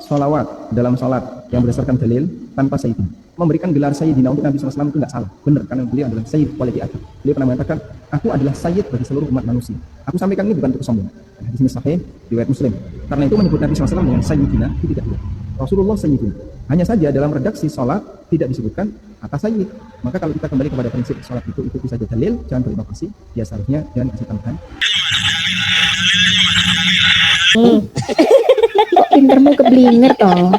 Sholawat dalam sholat yang berdasarkan dalil tanpa sayyidina. Memberikan gelar sayyidina untuk Nabi SAW itu nggak salah, benar, karena beliau adalah sayyid waladi Adam. Beliau pernah mengatakan, aku adalah sayyid bagi seluruh umat manusia. Aku sampaikan ini bukan untuk sombong. Di sini sahih riwayat Muslim. Karena itu menyebut Nabi SAW dengan sayyidina itu tidak benar. Rasulullah sayyidina. Hanya saja dalam redaksi sholat tidak disebutkan kata sayyid. Maka kalau kita kembali kepada prinsip sholat itu ikuti saja dalil, jangan berinovasi. Ya seharusnya jangan kasih tambahan. Kok pintermu keblinger toh?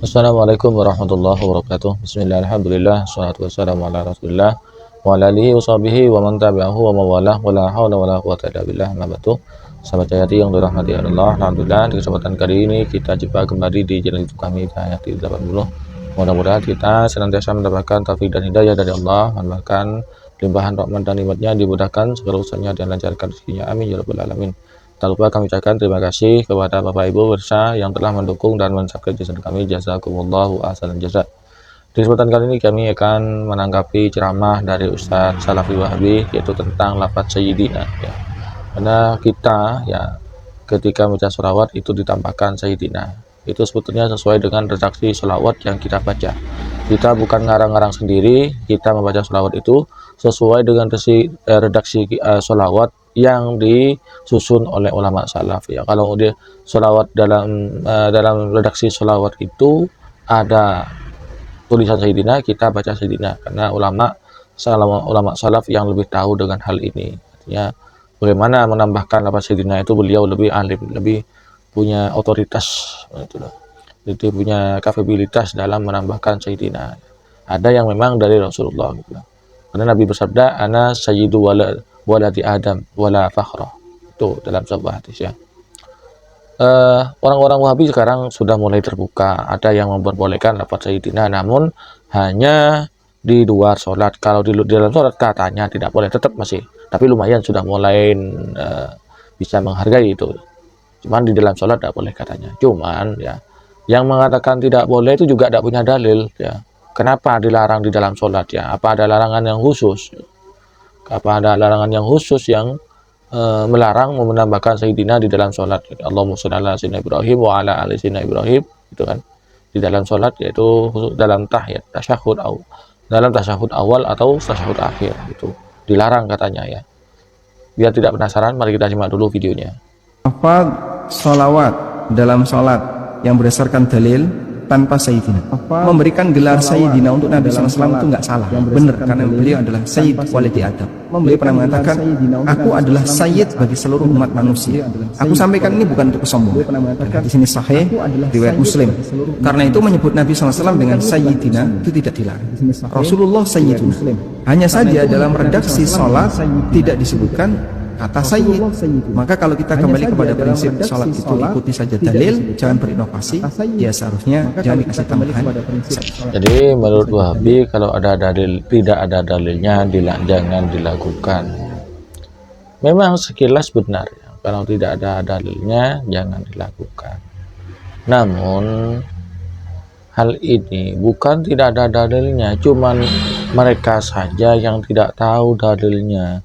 Assalamualaikum warahmatullahi wabarakatuh. Bismillah, alhamdulillah, salatu wassalamu ala rasulillah wa ala alihi wa sahbihi wa man tabi'ahu wa mawalah wa la hawla wa la quwwata illa billah. Mabatu sahabat Jayati yang dirahmati Allah, alhamdulillah di kesempatan kali ini kita jumpa kembali di channel YouTube kami Jayati 80. Mudah-mudahan kita senantiasa mendapatkan taufik dan hidayah dari Allah, menambahkan limpahan rahmat dan nikmatnya, dimudahkan segala urusannya dan lancarkan rezekinya, amin ya rabbal alamin. Tak lupa kami ucapkan terima kasih kepada Bapak Ibu pemirsa yang telah mendukung dan mensubscribe channel kami. Jazakumullahu ahsanal jazaa. Di kesempatan kali ini kami akan menanggapi ceramah dari Ustadz Salafi Wahabi, yaitu tentang lafaz sayyidina ya. Karena kita ya ketika membaca sholawat itu ditambahkan sayyidina, itu sebetulnya sesuai dengan redaksi sholawat yang kita baca. Kita bukan ngarang-ngarang sendiri, kita membaca sholawat itu sesuai dengan redaksi sholawat yang disusun oleh ulama salaf ya. Kalau dia sholawat dalam redaksi sholawat itu ada tulisan sayyidina, kita baca sayyidina karena ulama salaf yang lebih tahu dengan hal ini. Artinya bagaimana menambahkan lafaz sayyidina itu beliau lebih alim, lebih punya otoritas itu loh. Jadi punya kapabilitas dalam menambahkan sayyidina. Ada yang memang dari Rasulullah gitu. Karena Nabi bersabda, ana sayyidu waladi Adam wala fakhra. Itu dalam sebuah hadis ya. Orang-orang Wahabi sekarang sudah mulai terbuka. Ada yang memperbolehkan lafaz sayyidina, namun hanya di luar sholat. Kalau di dalam sholat katanya tidak boleh, tetap masih. Tapi lumayan sudah mulai bisa menghargai itu. Cuman di dalam sholat tidak boleh katanya. Cuman ya, yang mengatakan tidak boleh itu juga tidak punya dalil ya. Kenapa dilarang di dalam sholat ya? Apa ada larangan yang khusus? Apa ada larangan yang khusus yang melarang menambahkan sayyidina di dalam sholat? Allahumma sholli ala sayyidina Ibrahim wa ala ali sayyidina Ibrahim, itu kan di dalam sholat, yaitu dalam tahiyat, dalam tasyahud awal atau tasyahud akhir, itu dilarang katanya ya. Biar tidak penasaran, mari kita simak dulu videonya. Lafaz sholawat dalam sholat yang berdasarkan dalil tanpa sayyidina. Memberikan gelar sayyidina untuk Nabi SAW itu nggak salah, benar, karena beliau adalah sayyid waladi Adam. Beliau pernah mengatakan, aku adalah sayyid bagi seluruh umat manusia. Aku sampaikan ini bukan untuk kesombongan. Di sini sahih riwayat Muslim. Karena itu menyebut Nabi SAW dengan sayyidina itu tidak dilarang. Rasulullah sayyidina. Hanya saja dalam redaksi sholat tidak disebutkan kata sayyid. Maka kalau kita kembali kepada prinsip sholat itu ikuti saja dalil, jangan berinovasi. Ya seharusnya jangan dikasih tambahan. Jadi menurut Wahabi kalau ada dalil, tidak ada dalilnya jangan dilakukan. Memang sekilas benar ya, kalau tidak ada dalilnya jangan dilakukan. Namun hal ini bukan tidak ada dalilnya, cuman mereka saja yang tidak tahu dalilnya,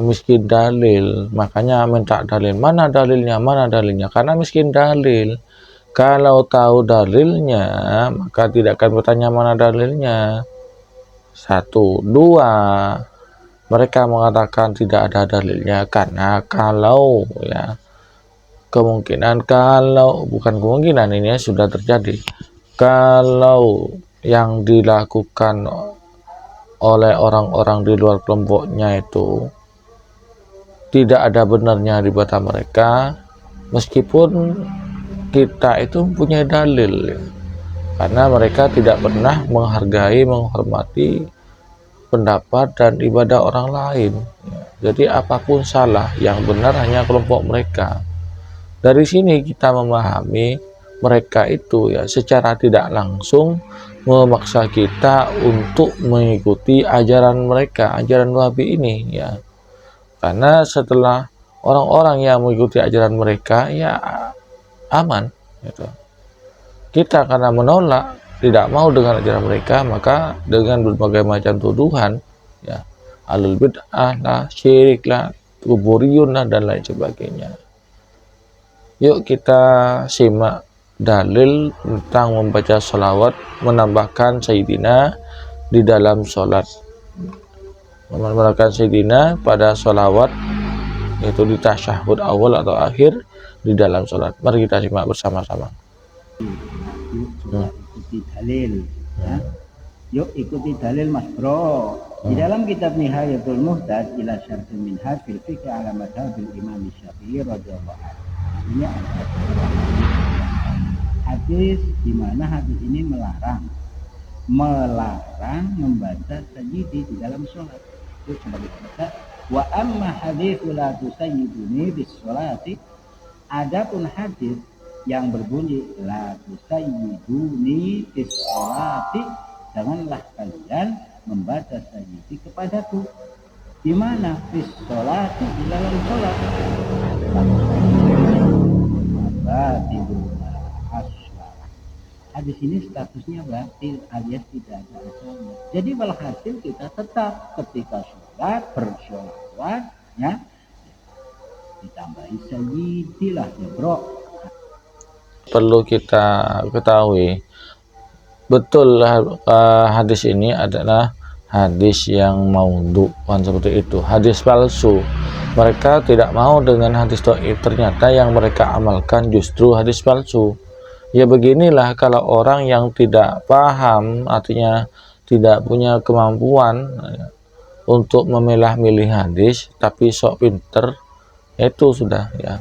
miskin dalil, makanya minta dalil. Mana dalilnya, mana dalilnya? Karena miskin dalil. Kalau tahu dalilnya maka tidak akan bertanya mana dalilnya. Satu, dua, mereka mengatakan tidak ada dalilnya karena kalau ya kemungkinan, kalau bukan kemungkinan, ini sudah terjadi, kalau yang dilakukan oleh orang-orang di luar kelompoknya itu tidak ada benarnya di mata mereka, meskipun kita itu punya dalil ya. Karena mereka tidak pernah menghargai, menghormati pendapat dan ibadah orang lain ya. Jadi apapun salah, yang benar hanya kelompok mereka. Dari sini kita memahami mereka itu ya secara tidak langsung memaksa kita untuk mengikuti ajaran mereka, ajaran Wahabi ini ya. Karena setelah orang-orang yang mengikuti ajaran mereka ya aman gitu. Kita karena menolak, tidak mau dengan ajaran mereka, maka dengan berbagai macam tuduhan ya, alul bid'ah lah, syirik lah, kuburiyun lah, dan lain sebagainya. Yuk kita simak dalil tentang membaca sholawat, menambahkan Sayyidina di dalam sholat. Menambahkan Sayyidina pada sholawat, yaitu di tasyahud awal atau akhir di dalam sholat. Mari kita simak bersama-sama. Ikuti dalil ya. Yuk ikuti dalil Mas Bro. Di dalam kitab Nihayatul Muhtad ila Syarhul Minhaj fil Fiqh ala Madhabil Imam Syafi'i radhiyallahu anhu. Ini ada hadis di mana hadis ini melarang membaca sajidi di dalam sholat. Itu sebagai kata wa amma haditsu la tusayyiduni bis sholati, adapun hadis yang berbunyi la tusayyiduni bis sholati, janganlah kalian membaca sayyidi kepadaku. Di mana bis sholati, di dalam sholat. Hadis ini statusnya batil alias tidak ada asalnya. Jadi walhasil kita tetap ketika sholat bersholawat ya, ditambahi sayyidi lah ya bro. Perlu kita ketahui betul hadis ini adalah hadis yang maudhu, kan seperti itu, hadis palsu. Mereka tidak mau dengan hadis dhaif, ternyata yang mereka amalkan justru hadis palsu. Ya beginilah kalau orang yang tidak paham, artinya tidak punya kemampuan untuk memilah-milih hadis, tapi sok pinter, itu sudah ya.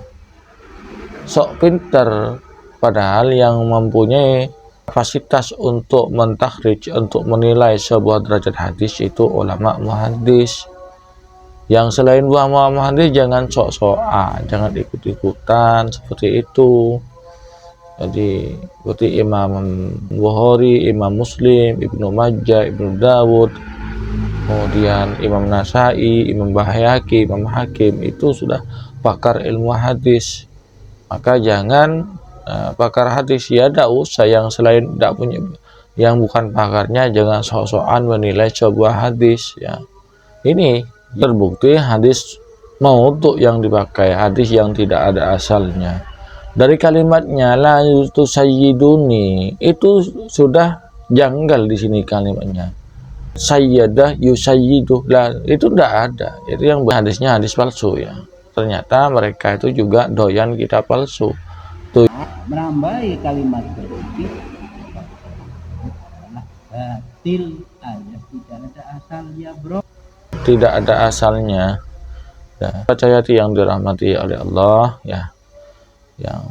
Sok pinter, padahal yang mempunyai kapasitas untuk mentakhrij, untuk menilai sebuah derajat hadis itu ulama muhaddis. Yang selain ulama muhaddis jangan sok-sokan, jangan ikut-ikutan seperti itu. Jadi seperti Imam Bukhari, Imam Muslim, Ibnu Majah, Ibnu Dawud, kemudian Imam Nasai, Imam Baihaqi, Imam Hakim, itu sudah pakar ilmu hadis. Maka jangan pakar hadis ya tidak usah, yang selain tidak punya, yang bukan pakarnya jangan sok-sokan menilai sebuah hadis ya. Ini terbukti hadis maudhu yang dipakai, hadis yang tidak ada asalnya. Dari kalimatnya la tusayyiduni itu sudah janggal di sini kalimatnya. Sayyadah yusayyidu lah, itu tidak ada. Itu yang hadisnya hadis palsu ya. Ternyata mereka itu juga doyan kitab palsu. Menambahi kalimat berikut batil alias tidak ada asalnya bro. Tidak ada asalnya. Ya, percaya yang dirahmati oleh Allah ya, yang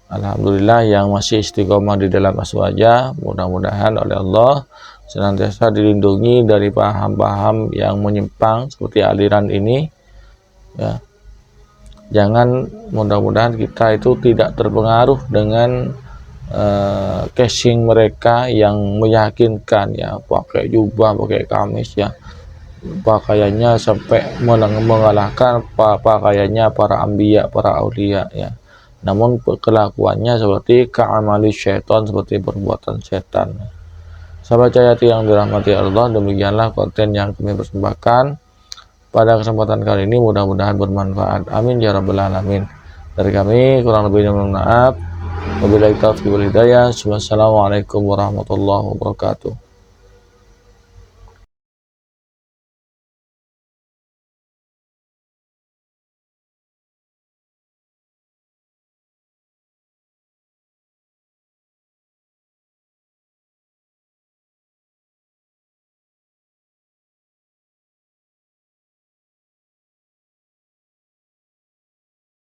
alhamdulillah yang masih istiqomah di dalam aswaja, mudah-mudahan oleh Allah senantiasa dilindungi dari paham-paham yang menyimpang seperti aliran ini ya. Jangan, mudah-mudahan kita itu tidak terpengaruh dengan casing mereka yang meyakinkan ya, pakai jubah, pakai kamis ya, pakaiannya sampai mengalahkan pakaiannya para anbiya, para aulia ya. Namun kelakuannya seperti ka'amali syaitan, seperti perbuatan setan. Sahabat Cahayati yang dirahmati Allah, demikianlah konten yang kami persembahkan pada kesempatan kali ini, mudah-mudahan bermanfaat. Amin ya rabbal alamin. Dari kami kurang lebihnya mohon maaf. Wabillahi taufiq wal hidayah. Wassalamualaikum warahmatullahi wabarakatuh.